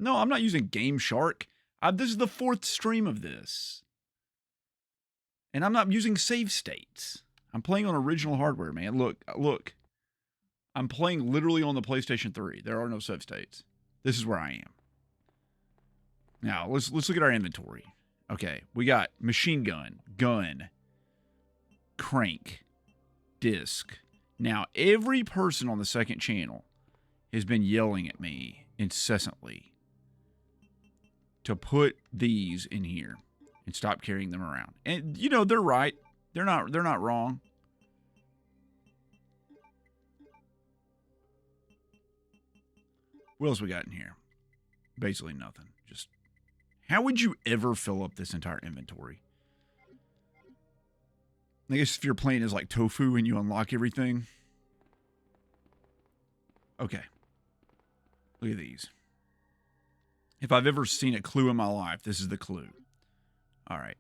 No, I'm not using Game Shark. This is the 4th stream of this. And I'm not using save states. I'm playing on original hardware, man. Look. I'm playing literally on the PlayStation 3. There are no save states. This is where I am. Now, let's look at our inventory. Okay, we got machine gun, crank, disc. Now, every person on the second channel has been yelling at me incessantly to put these in here and stop carrying them around. And you know, they're right. They're not wrong. What else we got in here? Basically nothing. Just how would you ever fill up this entire inventory? I guess if you're playing as like Tofu and you unlock everything. Okay. Look at these. If I've ever seen a clue in my life, this is the clue. All right.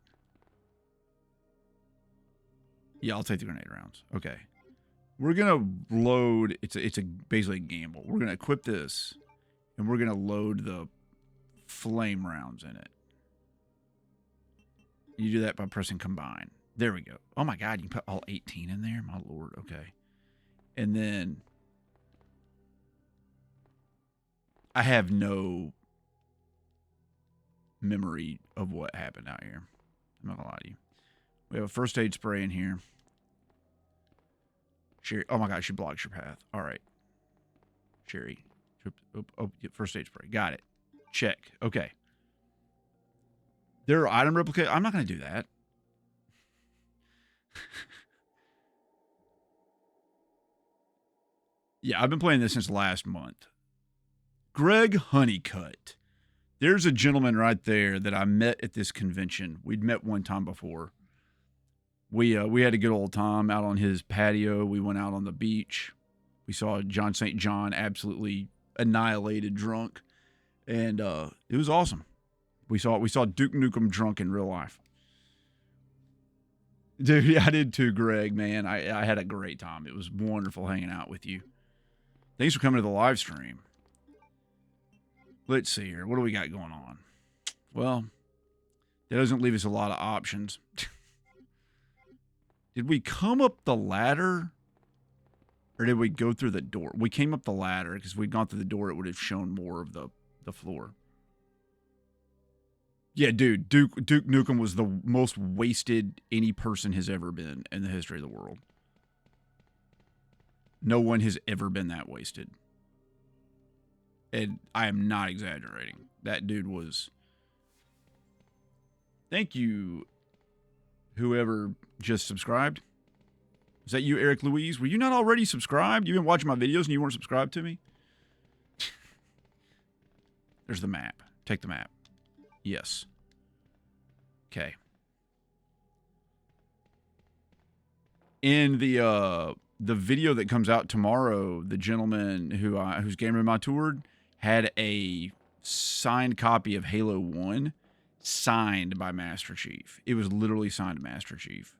Yeah, I'll take the grenade rounds. Okay. We're going to load. It's basically a gamble. We're going to equip this, and we're going to load the flame rounds in it. You do that by pressing combine. There we go. Oh my God, you can put all 18 in there? My Lord, okay. And then I have no memory of what happened out here. I'm not gonna lie to you. We have a first aid spray in here. Sherry, oh my God, she blocks your path. All right. Sherry, first aid spray. Got it. Check. Okay. There are item replicate. I'm not going to do that. Yeah, I've been playing this since last month. Greg Honeycutt. There's a gentleman right there that I met at this convention. We'd met one time before. We had a good old time out on his patio. We went out on the beach. We saw John St. John absolutely annihilated drunk. And it was awesome. We saw Duke Nukem drunk in real life. Dude, yeah, I did too, Greg, man. I had a great time. It was wonderful hanging out with you. Thanks for coming to the live stream. Let's see here. What do we got going on? Well, that doesn't leave us a lot of options. Did we come up the ladder? Or did we go through the door? We came up the ladder because if we'd gone through the door, it would have shown more of the floor. Yeah, dude, Duke Nukem was the most wasted any person has ever been in the history of the world. No one has ever been that wasted. And I am not exaggerating. That dude was... Thank you, whoever just subscribed. Is that you, Eric Louise? Were you not already subscribed? You've been watching my videos and you weren't subscribed to me? There's the map. Take the map. Yes. Okay. In the video that comes out tomorrow, the gentleman whose game room I toured had a signed copy of Halo 1 signed by Master Chief. It was literally signed Master Chief.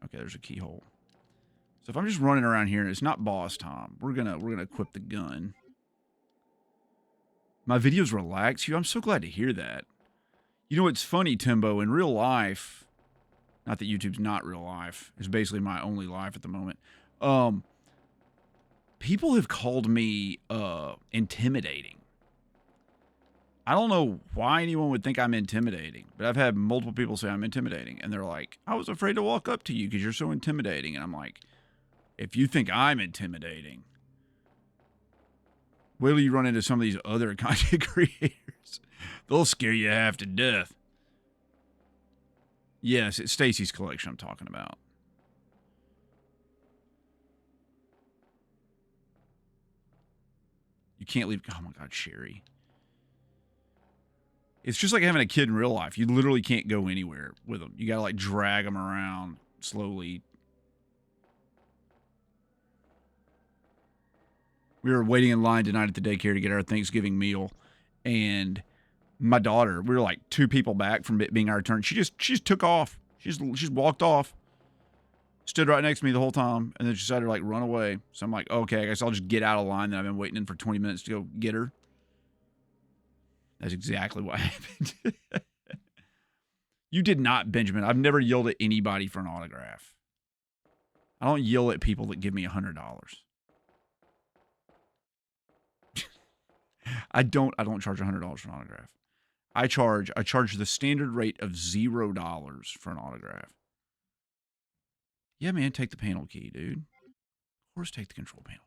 Okay, there's a keyhole. So if I'm just running around here and it's not boss time, we're gonna equip the gun. My videos relax you. I'm so glad to hear that. You know, it's funny, Timbo, in real life, not that YouTube's not real life, it's basically my only life at the moment. People have called me intimidating. I don't know why anyone would think I'm intimidating, but I've had multiple people say I'm intimidating, and they're like, I was afraid to walk up to you because you're so intimidating. And I'm like, if you think I'm intimidating, wait till you run into some of these other content creators. They'll scare you half to death. Yes, it's Stacy's collection I'm talking about. You can't leave. Oh my God, Sherry. It's just like having a kid in real life. You literally can't go anywhere with them. You got to like drag them around slowly. We were waiting in line tonight at the daycare to get our Thanksgiving meal. And my daughter, we were like 2 people back from it being our turn. She just took off. She's walked off. Stood right next to me the whole time. And then she decided to like run away. So I'm like, okay, I guess I'll just get out of line that I've been waiting in for 20 minutes to go get her. That's exactly what happened. You did not, Benjamin. I've never yelled at anybody for an autograph. I don't yell at people that give me $100. I don't charge $100 for an autograph. I charge the standard rate of $0 for an autograph. Yeah, man, take the panel key, dude. Of course, take the control panel key.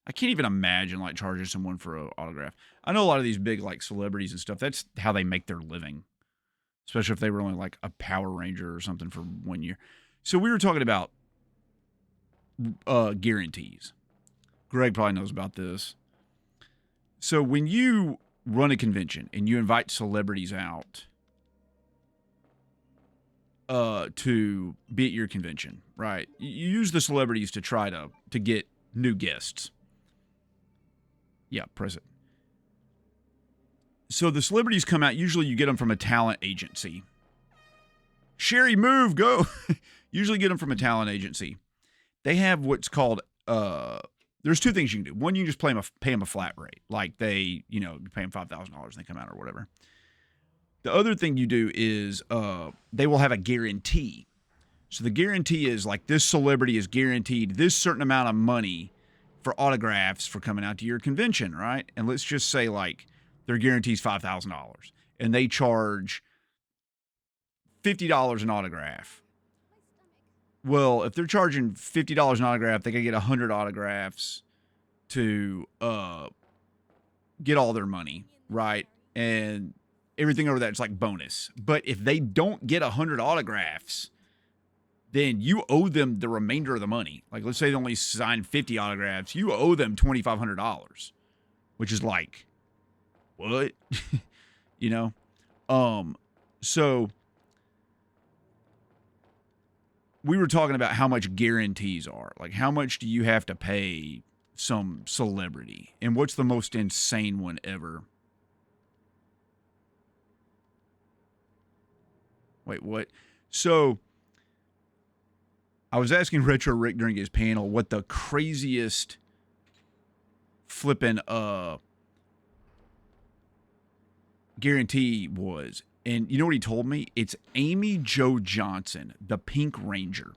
I can't even imagine like charging someone for an autograph. I know a lot of these big like celebrities and stuff. That's how they make their living, especially if they were only like a Power Ranger or something for 1 year. So we were talking about guarantees. Greg probably knows about this. So when you run a convention and you invite celebrities out to be at your convention, right? You use the celebrities to try to get new guests. Yeah, press it. So the celebrities come out. Usually you get them from a talent agency. Sherry, move, go. Usually get them from a talent agency. They have what's called, there's two things you can do. One, you can just pay them a flat rate. Like they, you pay them $5,000 and they come out or whatever. The other thing you do is they will have a guarantee. So the guarantee is like this celebrity is guaranteed this certain amount of money for autographs for coming out to your convention, right? And let's just say like their guarantee is $5,000 and they charge $50 an autograph. Well, if they're charging $50 an autograph, they can get 100 autographs to get all their money, right? And everything over that is like bonus. But if they don't get 100 autographs, then you owe them the remainder of the money. Like, let's say they only signed 50 autographs. You owe them $2,500, which is like, what? So we were talking about how much guarantees are. Like, how much do you have to pay some celebrity? And what's the most insane one ever? Wait, what? So I was asking Retro Rick during his panel what the craziest flipping guarantee was. And you know what he told me? It's Amy Jo Johnson, the Pink Ranger.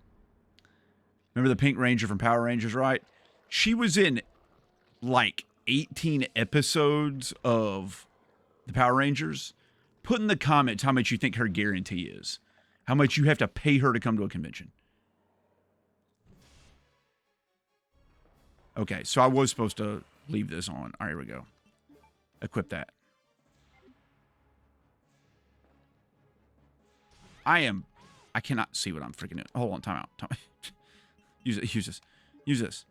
Remember the Pink Ranger from Power Rangers, right? She was in like 18 episodes of the Power Rangers. Put in the comments how much you think her guarantee is. How much you have to pay her to come to a convention. Okay, so I was supposed to leave this on. All right, here we go. Equip that. I cannot see what I'm freaking doing. Hold on, time out. Use this.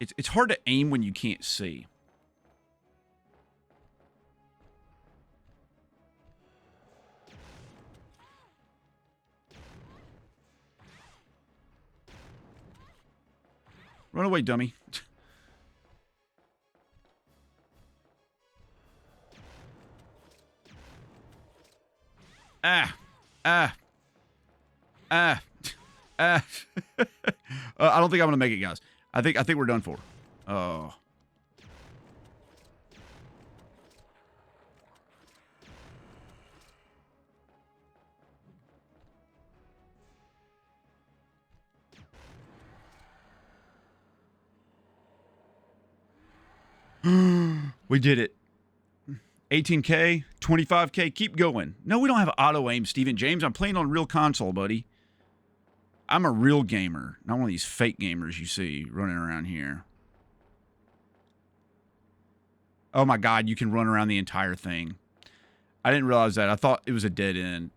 It's hard to aim when you can't see. Run away, dummy. I don't think I'm gonna make it, guys. I think we're done for. Oh. We did it. 18K, 25K, keep going. No, we don't have auto aim, Stephen James. I'm playing on real console, buddy. I'm a real gamer, not one of these fake gamers you see running around here. Oh my God, you can run around the entire thing. I didn't realize that. I thought it was a dead end.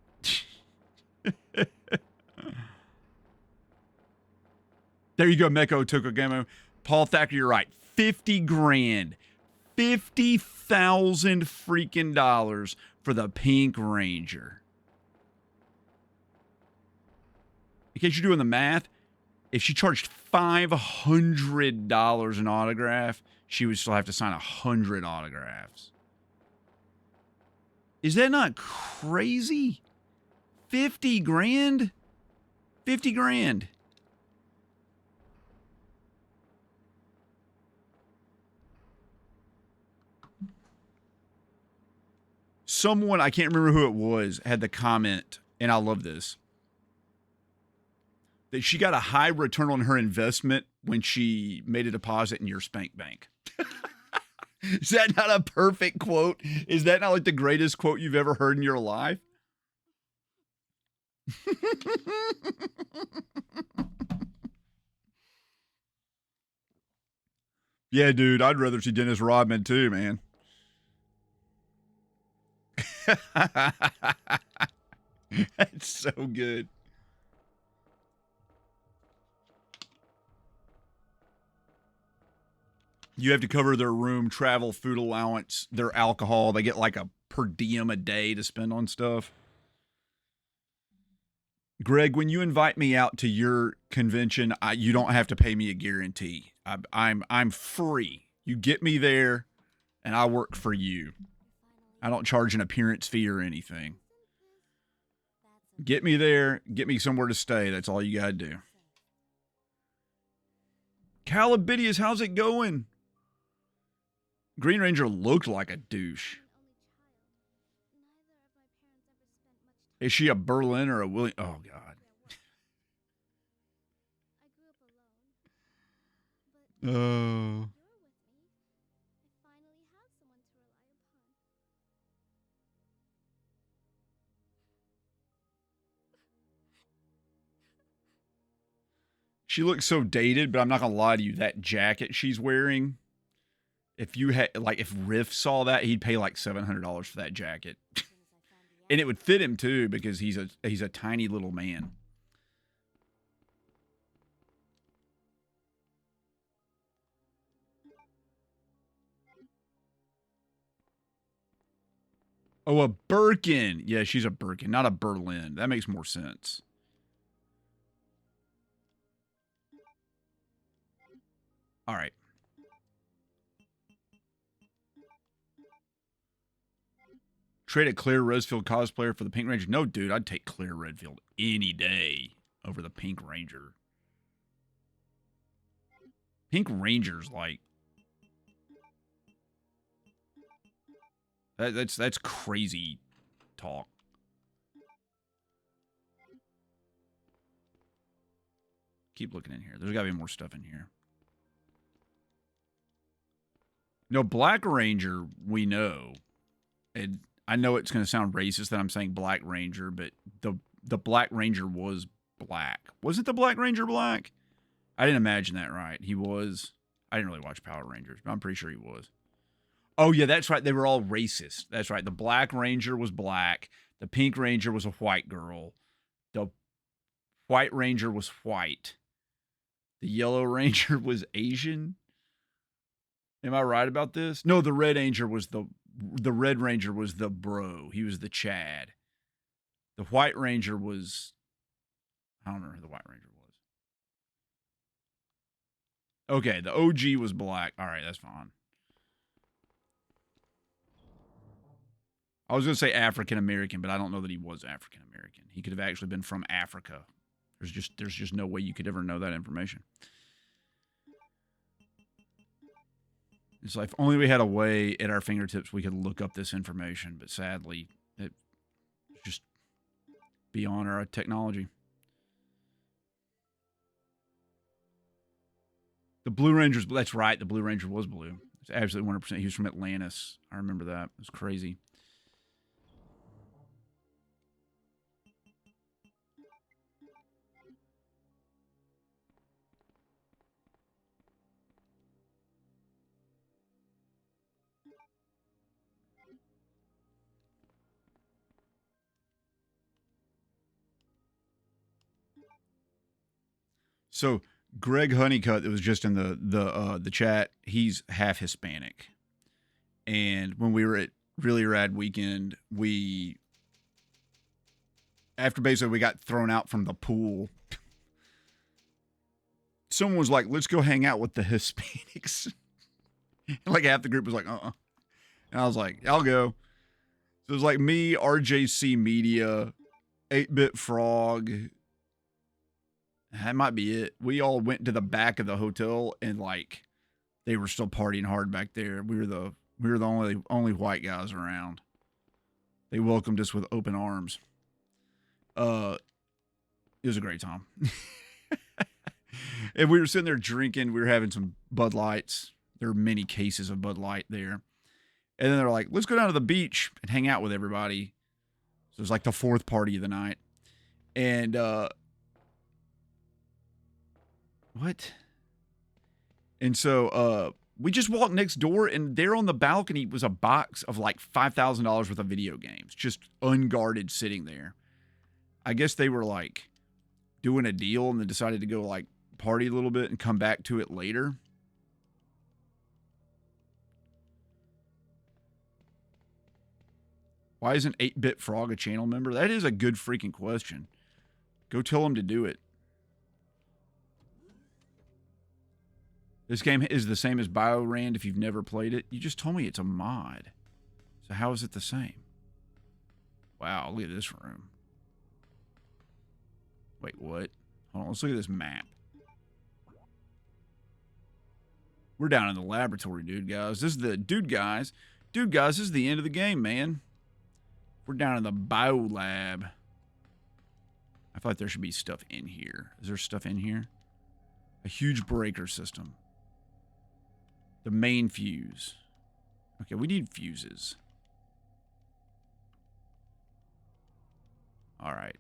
There you go, Meko Tokogamo. Paul Thacker, you're right. 50 grand. 50,000 freaking dollars for the Pink Ranger. In case you're doing the math, if she charged $500 an autograph, she would still have to sign 100 autographs. Is that not crazy? 50 grand? 50 grand. someone, I can't remember who it was, had the comment, and I love this, that she got a high return on her investment when she made a deposit in your Spank Bank. Is that not a perfect quote? Is that not like the greatest quote you've ever heard in your life? Yeah, dude, I'd rather see Dennis Rodman too, man. That's so good. You have to cover their room, travel, food allowance, their alcohol. They get like a per diem a day to spend on stuff. Greg, when you invite me out to your convention, you don't have to pay me a guarantee. I'm free. You get me there, and I work for you. I don't charge an appearance fee or anything. Get me there. Get me somewhere to stay. That's all you gotta do. Calabidius, how's it going? Green Ranger looked like a douche. Is she a Berlin or a William? Oh, God. Oh. She looks so dated, but I'm not gonna lie to you. That jacket she's wearing, if you had if Riff saw that, he'd pay like $700 for that jacket, and it would fit him too because he's a tiny little man. Oh, a Birkin. Yeah, she's a Birkin, not a Berlin. That makes more sense. All right. Trade a Claire Redfield cosplayer for the Pink Ranger? No, dude, I'd take Claire Redfield any day over the Pink Ranger. Pink Ranger's like that's crazy talk. Keep looking in here. There's gotta be more stuff in here. No, Black Ranger, we know. And I know it's going to sound racist that I'm saying Black Ranger, but the Black Ranger was black. Wasn't the Black Ranger black? I didn't imagine that right. He was. I didn't really watch Power Rangers, but I'm pretty sure he was. Oh, yeah, that's right. They were all racist. That's right. The Black Ranger was black. The Pink Ranger was a white girl. The White Ranger was white. The Yellow Ranger was Asian. Am I right about this? No, the Red Ranger was the Red Ranger was the bro. He was the Chad. The White Ranger was, I don't remember who the White Ranger was. Okay, the OG was black. All right, that's fine. I was going to say African American, but I don't know that he was African American. He could have actually been from Africa. There's just no way you could ever know that information. It's like if only we had a way at our fingertips we could look up this information, but sadly, it's just beyond our technology. The Blue Rangers, that's right, the Blue Ranger was blue. It's absolutely 100%. He was from Atlantis. I remember that. It was crazy. So Greg Honeycutt, that was just in the chat, he's half Hispanic. And when we were at Really Rad Weekend, after basically we got thrown out from the pool, someone was like, let's go hang out with the Hispanics. Like half the group was like, And I was like, I'll go. So it was like me, RJC Media, 8-Bit Frog. That might be it. We all went to the back of the hotel and like they were still partying hard back there. We were the only white guys around. They welcomed us with open arms. It was a great time. And we were sitting there drinking. We were having some Bud Lights. There were many cases of Bud Light there. And then they're like, let's go down to the beach and hang out with everybody. So it was like the fourth party of the night. And, what? And so, we just walked next door, and there on the balcony was a box of like $5,000 worth of video games, just unguarded sitting there. I guess they were like doing a deal and then decided to go like party a little bit and come back to it later. Why isn't 8-Bit Frog a channel member? That is a good freaking question. Go tell him to do it. This game is the same as BioRand if you've never played it. You just told me it's a mod. So how is it the same? Wow, look at this room. Wait, what? Hold on, let's look at this map. We're down in the laboratory, dude, guys. This is the... Dude, guys, this is the end of the game, man. We're down in the biolab. I thought there should be stuff in here. Is there stuff in here? A huge breaker system. The main fuse. Okay, we need fuses. All right.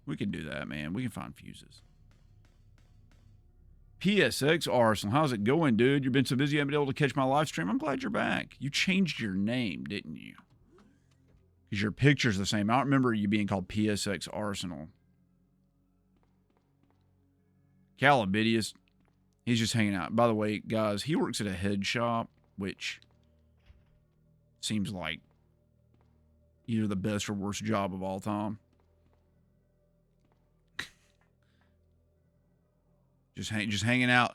We can do that, man. We can find fuses. PSX Arsenal, how's it going, dude? You've been so busy you haven't been able to catch my live stream. I'm glad you're back. You changed your name, didn't you? Because your picture's the same. I don't remember you being called PSX Arsenal. Calabidius, he's just hanging out. By the way, guys, he works at a head shop, which seems like either the best or worst job of all time. Just hanging out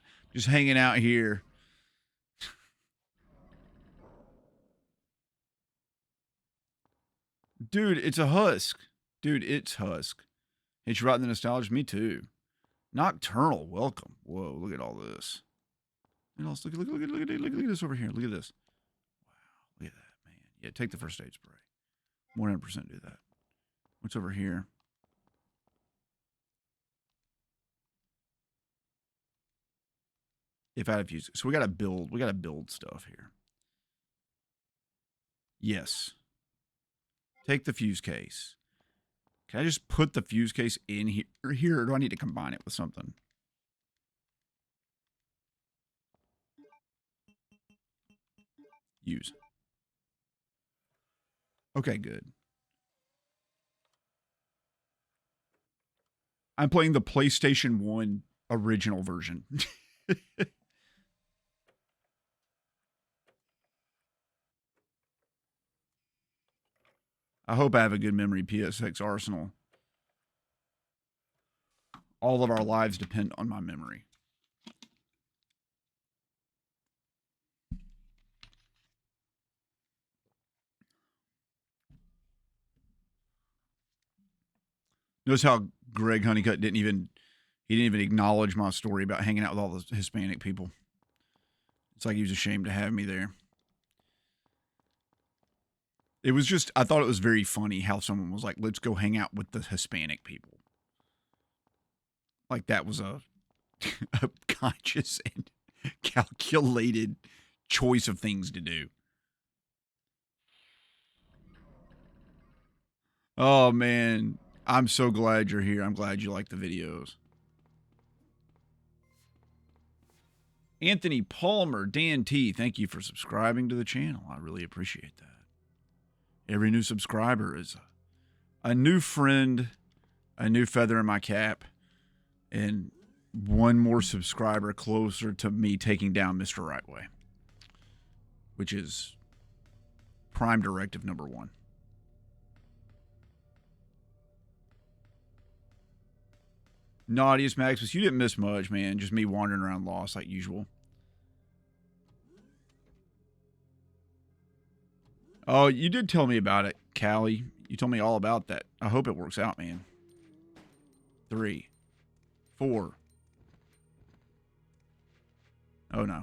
here. Dude, it's a husk. Dude, it's husk. Hit you right in the nostalgia. Me too. Nocturnal, welcome. Whoa, look at all this. Look at this over here. Look at this. Wow, look at that, man. Yeah, take the first aid spray. 100% do that. What's over here? If I had fuse, so we gotta build stuff here. Yes. Take the fuse case. Can I just put the fuse case in here, or do I need to combine it with something? Use. Okay, good. I'm playing the PlayStation 1 original version. I hope I have a good memory, PSX Arsenal. All of our lives depend on my memory. Notice how Greg Honeycutt didn't even acknowledge my story about hanging out with all the Hispanic people. It's like he was ashamed to have me there. It was just, I thought it was very funny how someone was like, let's go hang out with the Hispanic people. Like that was a conscious and calculated choice of things to do. Oh, man. I'm so glad you're here. I'm glad you like the videos. Anthony Palmer, Dan T, thank you for subscribing to the channel. I really appreciate that. Every new subscriber is a new friend, a new feather in my cap, and one more subscriber closer to me taking down Mr. Rightway, which is prime directive number 1. Naughtiest Maximus, you didn't miss much, man. Just me wandering around lost like usual. Oh, you did tell me about it, Callie. You told me all about that. I hope it works out, man. 3, 4. Oh, no.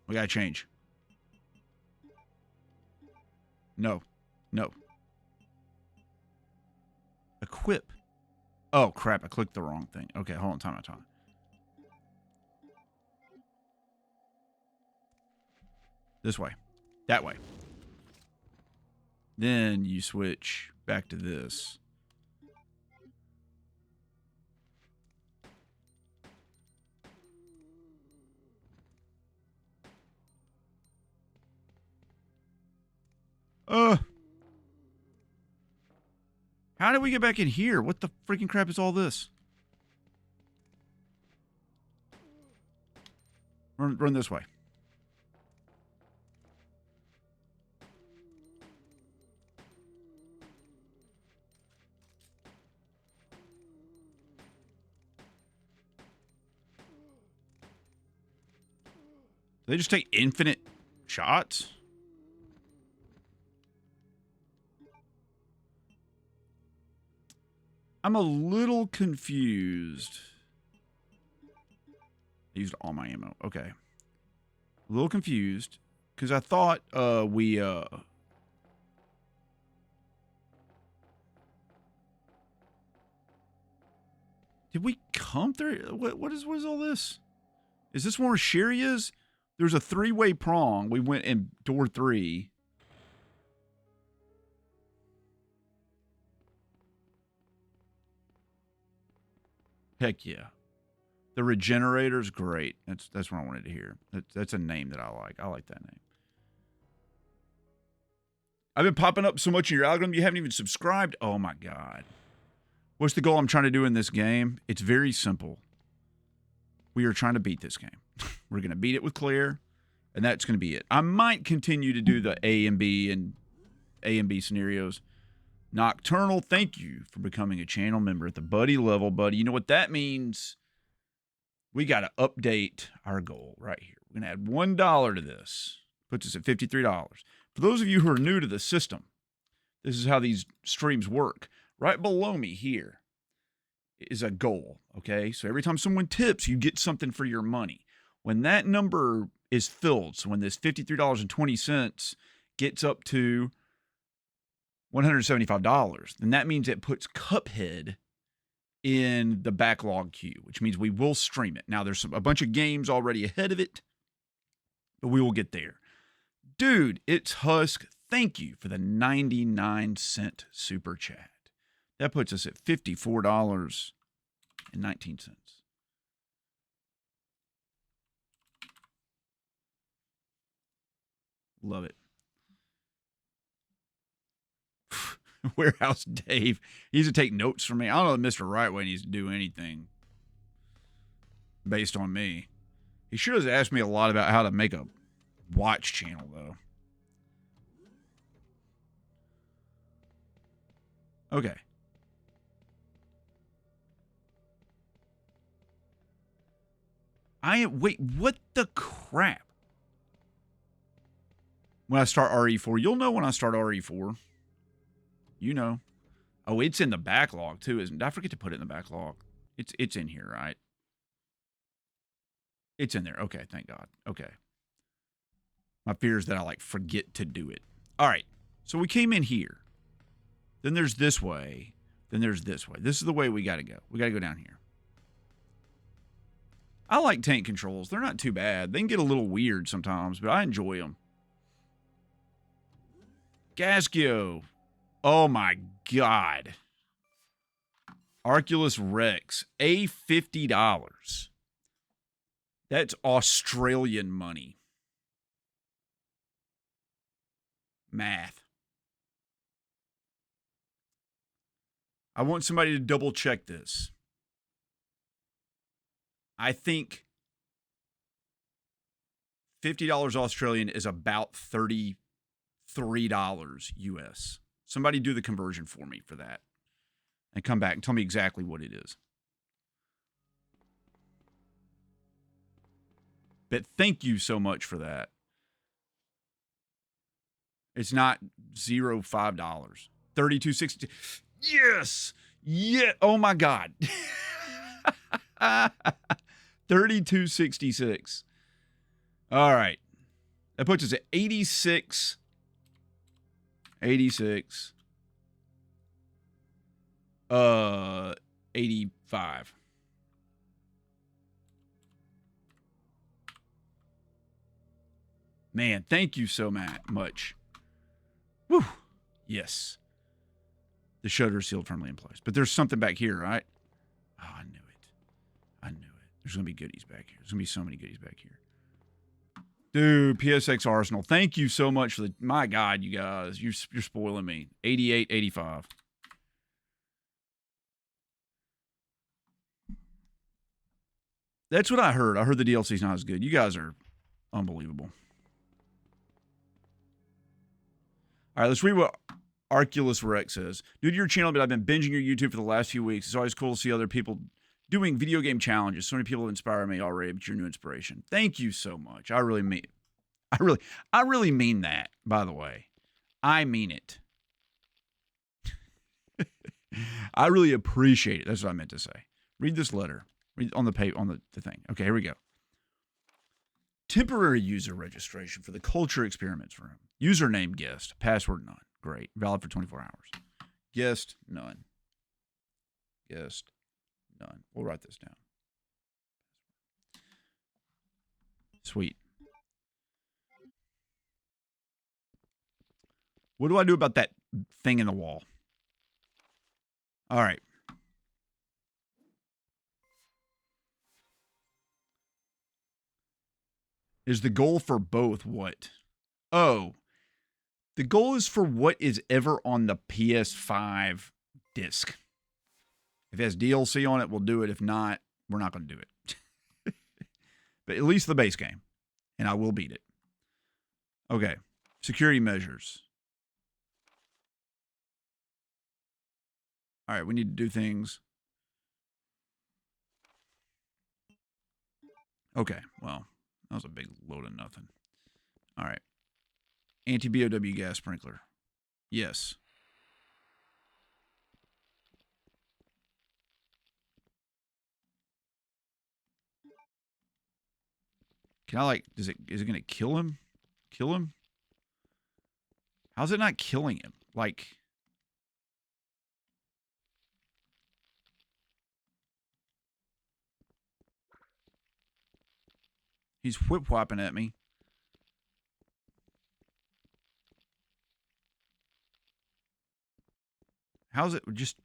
We gotta change. No. No. Equip. Oh, crap. I clicked the wrong thing. Okay, hold on. Time. This way. That way. Then you switch back to this. How did we get back in here? What the freaking crap is all this? Run this way. Do they just take infinite shots? I'm a little confused. I used all my ammo. Okay. A little confused. Because I thought we... Did we come through? What is all this? Is this where Sherry is? There's a 3-way prong. We went in door 3. Heck yeah. The Regenerator's great. That's what I wanted to hear. That's a name that I like. I like that name. I've been popping up so much in your algorithm, you haven't even subscribed. Oh my God. What's the goal I'm trying to do in this game? It's very simple. We are trying to beat this game. We're going to beat it with Claire, and that's going to be it. I might continue to do the A and B scenarios. Nocturnal, thank you for becoming a channel member at the buddy level, buddy. You know what that means? We got to update our goal right here. We're going to add $1 to this. Puts us at $53. For those of you who are new to the system, this is how these streams work. Right below me here is a goal, okay? So every time someone tips, you get something for your money. When that number is filled, so when this $53.20 gets up to $175, then that means it puts Cuphead in the backlog queue, which means we will stream it. Now, there's a bunch of games already ahead of it, but we will get there. Dude, it's Husk. Thank you for the 99-cent super chat. That puts us at $54.19. Love it. Warehouse Dave. He needs to take notes from me. I don't know if Mr. Rightway needs to do anything based on me. He sure has asked me a lot about how to make a watch channel, though. Okay. Wait, what the crap? When I start RE4, you'll know when I start RE4. You know. Oh, it's in the backlog too, isn't it? I forget to put it in the backlog. It's in here, right? It's in there. Okay, thank God. Okay. My fear is that I forget to do it. All right. So we came in here. Then there's this way. Then there's this way. This is the way we got to go. We got to go down here. I like tank controls. They're not too bad. They can get a little weird sometimes, but I enjoy them. Gaskio. Oh my God. Arculus Rex. $50. That's Australian money. Math. I want somebody to double check this. I think $50 Australian is about $33 US. Somebody do the conversion for me for that. And come back and tell me exactly what it is. But thank you so much for that. It's not $5. $32.60. Yes. Yeah. Oh my God. $32.66. All right. That puts us at 86. 86. 85. Man, thank you so much. Whew. Yes. The shutter is sealed firmly in place. But there's something back here, right? Oh, I knew it. I knew it. There's going to be goodies back here. There's going to be so many goodies back here. Dude, PSX Arsenal. Thank you so much for the... My God, you guys. You're spoiling me. 88, 85. That's what I heard. I heard the DLC's not as good. You guys are unbelievable. All right, let's read what Arculus Rex says. Due to your channel, but I've been binging your YouTube for the last few weeks. It's always cool to see other people doing video game challenges. So many people inspire me already, but you're new inspiration. Thank you so much. I really mean that, by the way. I mean it. I really appreciate it. That's what I meant to say. Read this letter. Read on the thing. Okay, here we go. Temporary user registration for the Culture Experiments Room. Username guest. Password none. Great. Valid for 24 hours. Guest none. Guest none. We'll write this down. Sweet. What do I do about that thing in the wall? All right. Is the goal for both what? Oh, the goal is for what is ever on the PS5 disc. If it has DLC on it, we'll do it. If not, we're not going to do it. But at least the base game. And I will beat it. Okay. Security measures. All right, we need to do things. Okay, well, that was a big load of nothing. All right. Anti-BOW gas sprinkler. Yes. Can I, like, is it going to kill him? Kill him? How's it not killing him? Like... He's whip-whopping at me. How's it? Just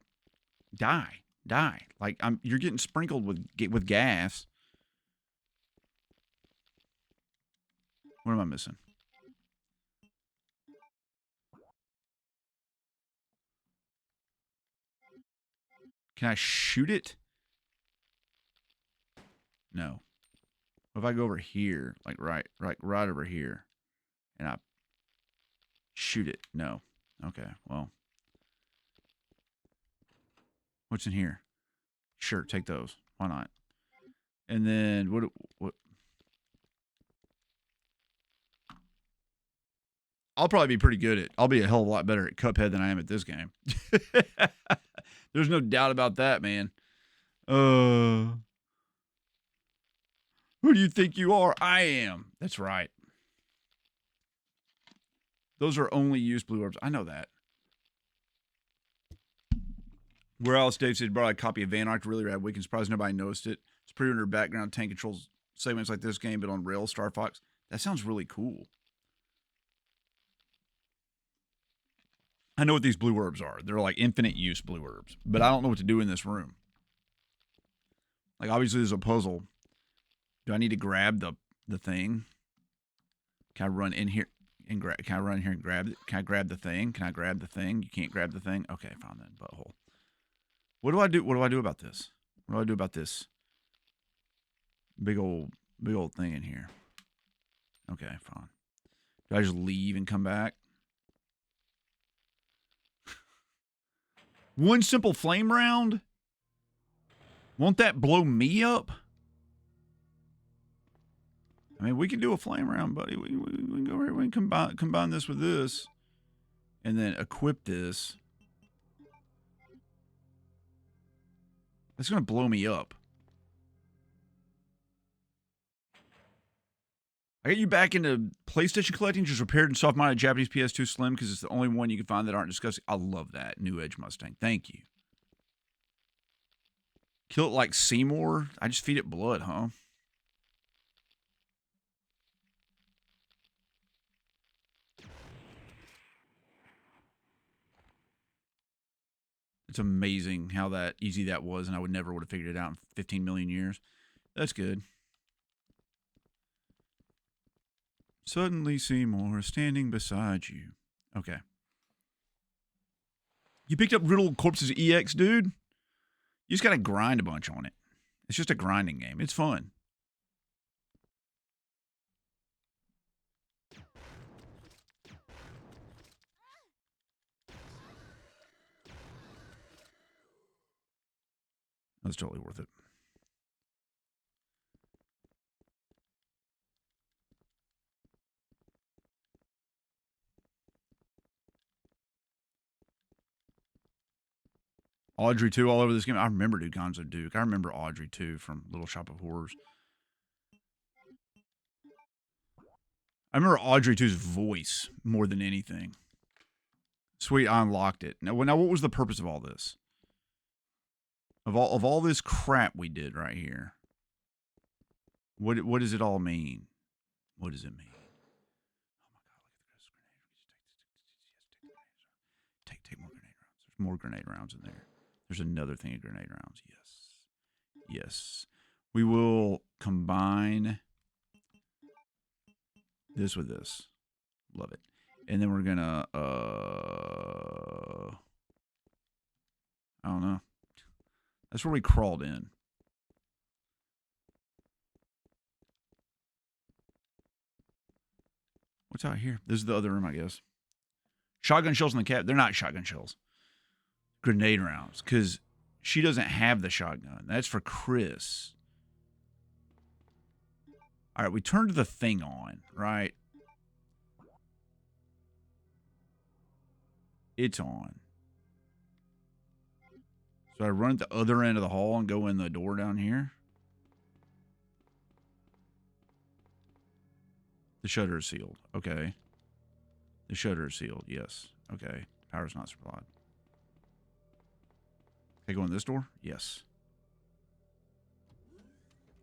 die. Die. Like, you're getting sprinkled with gas. What am I missing? Can I shoot it? No. If I go over here, like right over here, and I shoot it, no. Okay, well. What's in here? Sure, take those. Why not? And then what? I'll probably be pretty good at. I'll be a hell of a lot better at Cuphead than I am at this game. There's no doubt about that, man. Who do you think you are? I am. That's right. Those are only used blue orbs. I know that. Where else Dave said brought a copy of Van Ark, really rad weekend. Surprised nobody noticed it. It's pretty under background tank controls segments like this game, but on rails, Star Fox. That sounds really cool. I know what these blue orbs are. They're like infinite use blue orbs, but I don't know what to do in this room. Like, obviously there's a puzzle. Do I need to grab the thing? Can I run in here and grab? Can I run in here and grab it? Can I grab the thing? Can I grab the thing? You can't grab the thing. Okay, fine then. Butthole. What do I do? What do I do about this? What do I do about this big old thing in here? Okay, fine. Do I just leave and come back? One simple flame round? Won't that blow me up? I mean, we can do a flame round, buddy. We can go here. We can combine this with this, and then equip this. That's gonna blow me up. I got you back into PlayStation collecting, just repaired and soft-mounted Japanese PS2 Slim because it's the only one you can find that aren't discussing. I love that. New Edge Mustang. Thank you. Kill it like Seymour? I just feed it blood, huh? It's amazing how that easy that was, and I would never would have figured it out in 15 million years. That's good. Suddenly Seymour standing beside you. Okay. You picked up Riddle Corpses EX, dude? You just got to grind a bunch on it. It's just a grinding game. It's fun. That's totally worth it. Audrey 2 all over this game. I remember Dude Gonzo Duke. I remember Audrey 2 from Little Shop of Horrors. I remember Audrey 2's voice more than anything. Sweet, I unlocked it. Now, what was the purpose of all this? Of all this crap we did right here. What does it all mean? What does it mean? Oh my god, look at this. Take more grenade rounds. There's more grenade rounds in there. There's another thing of grenade rounds. Yes. Yes. We will combine this with this. Love it. And then we're gonna I don't know. That's where we crawled in. What's out here? This is the other room, I guess. Shotgun shells in the cab. They're not shotgun shells. Grenade rounds. Because she doesn't have the shotgun. That's for Chris. All right, we turned the thing on, right? It's on. So I run at the other end of the hall and go in the door down here. The shutter is sealed. Okay. The shutter is sealed. Yes. Okay. Power's not supplied. Can I go in this door? Yes.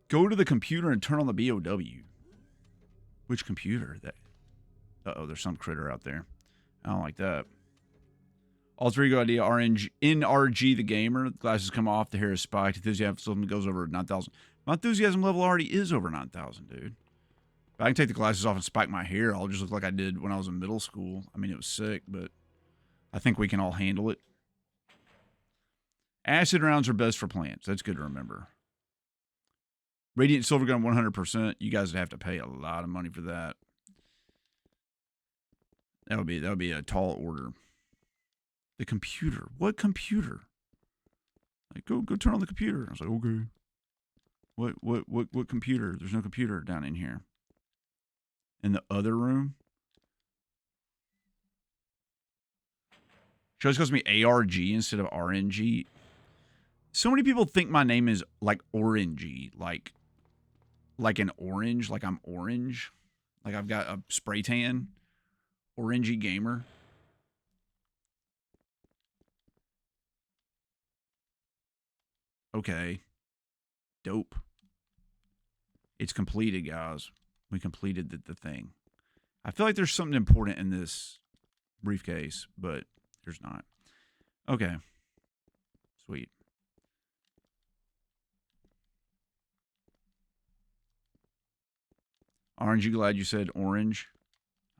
Go to the computer and turn on the BOW. Which computer? Uh-oh, there's some critter out there. I don't like that. Alter ego idea, NRG the gamer. Glasses come off, the hair is spiked. Enthusiasm goes over 9,000. My enthusiasm level already is over 9,000, dude. If I can take the glasses off and spike my hair, I'll just look like I did when I was in middle school. I mean, it was sick, but I think we can all handle it. Acid rounds are best for plants. That's good to remember. Radiant Silver Gun 100%. You guys would have to pay a lot of money for that. That would be a tall order. The computer. What computer? Like, go turn on the computer. I was like, okay. What computer? There's no computer down in here. In the other room? Shows calls me ARG instead of RNG. So many people think my name is like orangey, like an orange, like I'm orange, like I've got a spray tan, orangey gamer. Okay. Dope. It's completed, guys. We completed the thing. I feel like there's something important in this briefcase, but there's not. Okay. Sweet. Aren't you glad you said orange?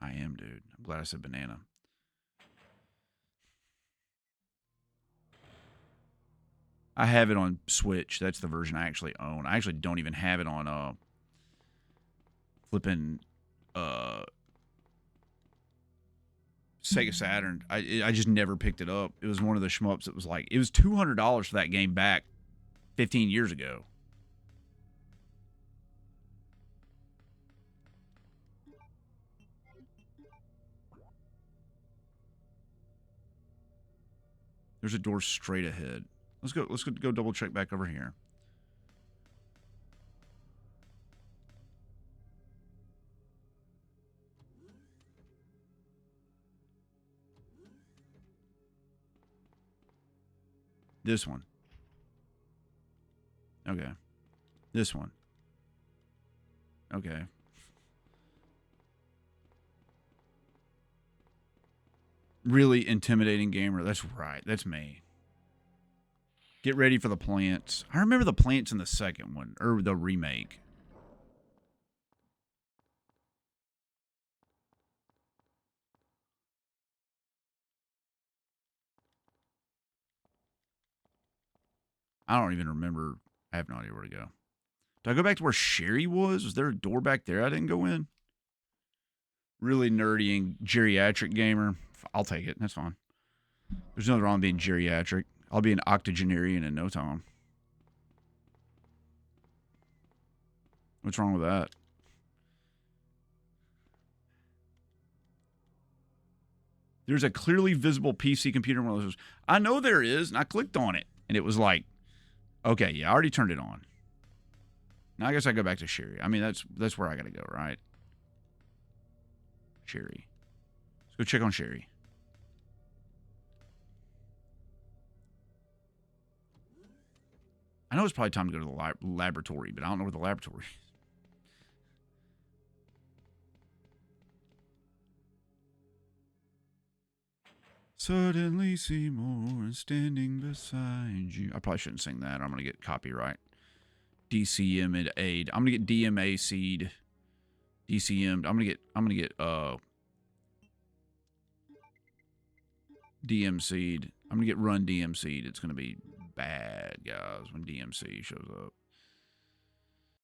I am, dude. I'm glad I said banana. I have it on Switch. That's the version I actually own. I actually don't even have it on flipping Sega Saturn. I just never picked it up. It was one of the shmups that was like, it was $200 for that game back 15 years ago. There's a door straight ahead. Let's go double check back over here. This one. Okay. This one. Okay. Really intimidating gamer. That's right. That's me. Get ready for the plants. I remember the plants in the second one, or the remake. I don't even remember. I have no idea where to go. Did I go back to where Sherry was? Was there a door back there I didn't go in? Really nerdy and geriatric gamer. I'll take it. That's fine. There's nothing wrong with being geriatric. I'll be an octogenarian in no time. What's wrong with that? There's a clearly visible PC computer in one of those. I know there is, and I clicked on it, and it was like, okay, yeah, I already turned it on. Now I guess I go back to Sherry. I mean, that's where I gotta go, right? Sherry. Let's go check on Sherry. I know it's probably time to go to the laboratory, but I don't know where the laboratory is. Suddenly Seymour is standing beside you. I probably shouldn't sing that. I'm going to get copyright. DCM and aid. I'm going to get DMA seed. DCM. I'm going to get DM seed. I'm going to get run DM seed. It's going to be bad, guys, when DMC shows up.